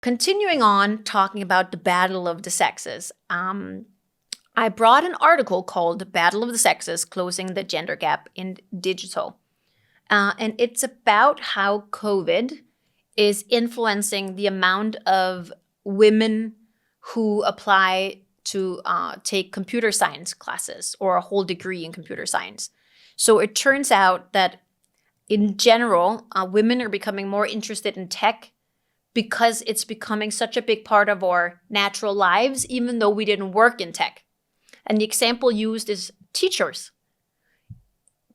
continuing on talking about the battle of the sexes, I brought an article called Battle of the Sexes, Closing the Gender Gap in Digital. And it's about how COVID is influencing the amount of women who apply to take computer science classes or a whole degree in computer science. So it turns out that in general, women are becoming more interested in tech because it's becoming such a big part of our natural lives, even though we didn't work in tech. And the example used is teachers.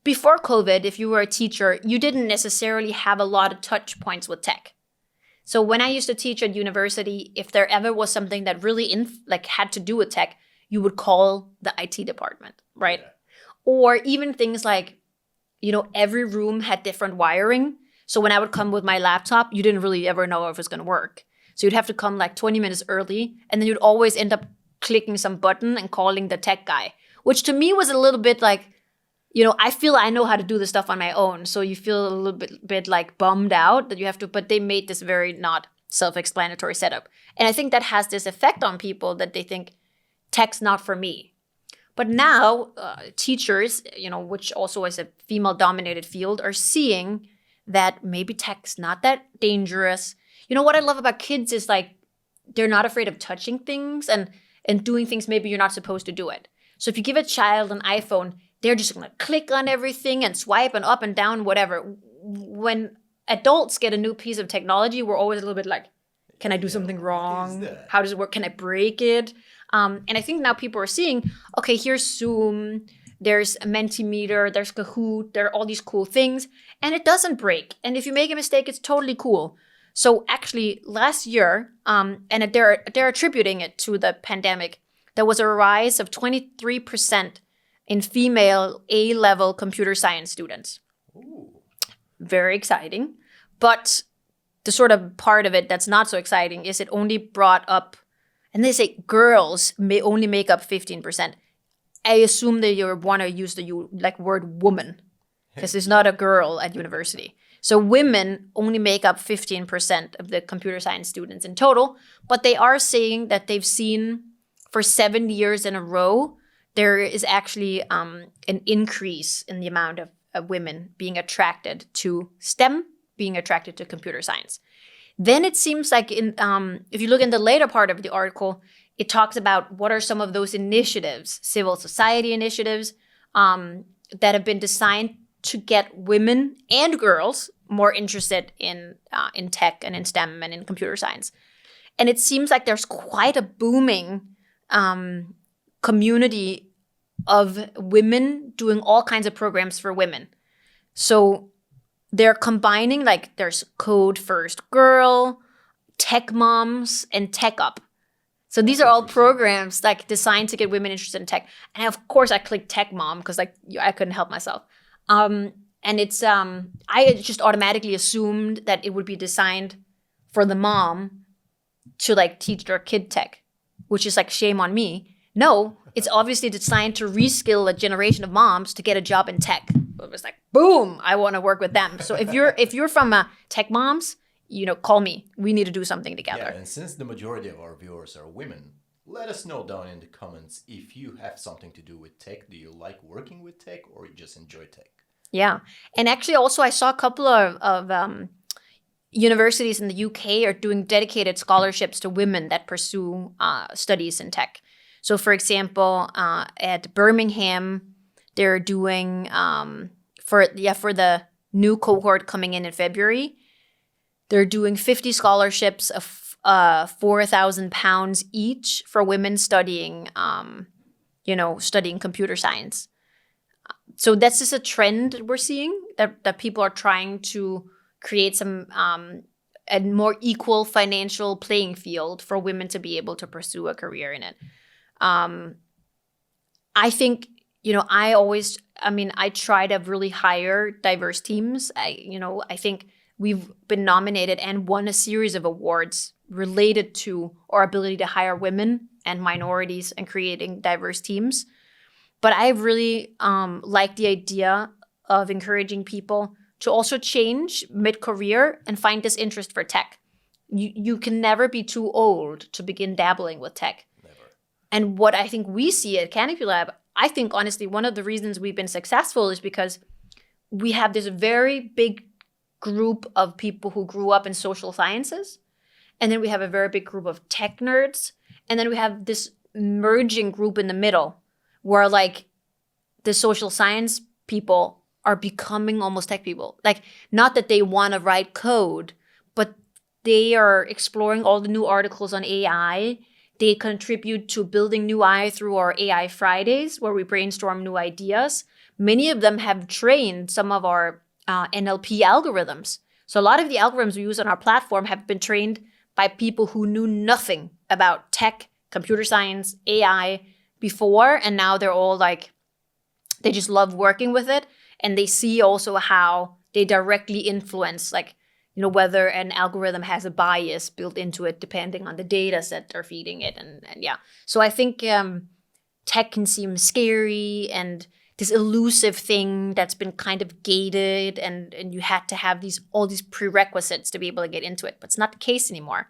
Before COVID, if you were a teacher, you didn't necessarily have a lot of touch points with tech. So when I used to teach at university, if there ever was something that really had to do with tech, you would call the IT department, right? Yeah. Or even things like, every room had different wiring. So when I would come with my laptop, you didn't really ever know if it was going to work. So you'd have to come like 20 minutes early, and then you'd always end up clicking some button and calling the tech guy, which to me was a little bit like, I feel I know how to do this stuff on my own. So you feel a little bit like bummed out that you have to, but they made this very not self-explanatory setup. And I think that has this effect on people that they think tech's not for me. But now teachers, which also is a female-dominated field, are seeing that maybe tech's not that dangerous. What I love about kids is like they're not afraid of touching things and doing things maybe you're not supposed to do it. So if you give a child an iPhone, they're just going to click on everything and swipe and up and down, whatever. When adults get a new piece of technology, we're always a little bit like, can I do something wrong? How does it work? Can I break it? And I think now people are seeing, okay, here's Zoom, there's a Mentimeter, there's Kahoot, there are all these cool things, and it doesn't break. And if you make a mistake, it's totally cool. So actually last year, and they're attributing it to the pandemic, there was a rise of 23% in female A-level computer science students. Ooh. Very exciting. But the sort of part of it that's not so exciting is it only brought up, and they say girls may only make up 15%. I assume that you want to use the word woman, because there's not a girl at university. So women only make up 15% of the computer science students in total, but they are saying that they've seen for 7 years in a row, there is actually an increase in the amount of women being attracted to STEM, being attracted to computer science. Then it seems like if you look in the later part of the article, it talks about what are some of those initiatives, civil society initiatives, that have been designed to get women and girls more interested in tech and in STEM and in computer science. And it seems like there's quite a booming community of women doing all kinds of programs for women. So they're combining, like there's Code First Girl, Tech Moms, and Tech Up. So these are all programs like designed to get women interested in tech. And of course I clicked Tech Mom because I couldn't help myself. And it's I just automatically assumed that it would be designed for the mom to like teach their kid tech, which is like shame on me. No, it's obviously designed to reskill a generation of moms to get a job in tech. It was like, boom, I want to work with them. So if you're from Tech Moms, call me. We need to do something together. Yeah, and since the majority of our viewers are women, let us know down in the comments if you have something to do with tech. Do you like working with tech or you just enjoy tech? Yeah, and actually also I saw a couple of universities in the UK are doing dedicated scholarships to women that pursue studies in tech. So for example, at Birmingham, they're doing for the new cohort coming in February, they're doing 50 scholarships of £4,000 each for women studying, studying computer science. So that's just a trend that we're seeing, that people are trying to create some a more equal financial playing field for women to be able to pursue a career in it. I think, I try to really hire diverse teams. I think we've been nominated and won a series of awards related to our ability to hire women and minorities and creating diverse teams. But I really like the idea of encouraging people to also change mid-career and find this interest for tech. You can never be too old to begin dabbling with tech. Never. And what I think we see at CanopyLAB, I think honestly one of the reasons we've been successful is because we have this very big group of people who grew up in social sciences. And then we have a very big group of tech nerds. And then we have this merging group in the middle where like the social science people are becoming almost tech people. Like, not that they want to write code, but they are exploring all the new articles on AI. They contribute to building new AI through our AI Fridays, where we brainstorm new ideas. Many of them have trained some of our NLP algorithms. So a lot of the algorithms we use on our platform have been trained by people who knew nothing about tech, computer science, AI before, and now they're all like, they just love working with it, and they see also how they directly influence, like, whether an algorithm has a bias built into it depending on the data set they're feeding it, and yeah. So I think tech can seem scary and this elusive thing that's been kind of gated, and you had to have all these prerequisites to be able to get into it, but it's not the case anymore.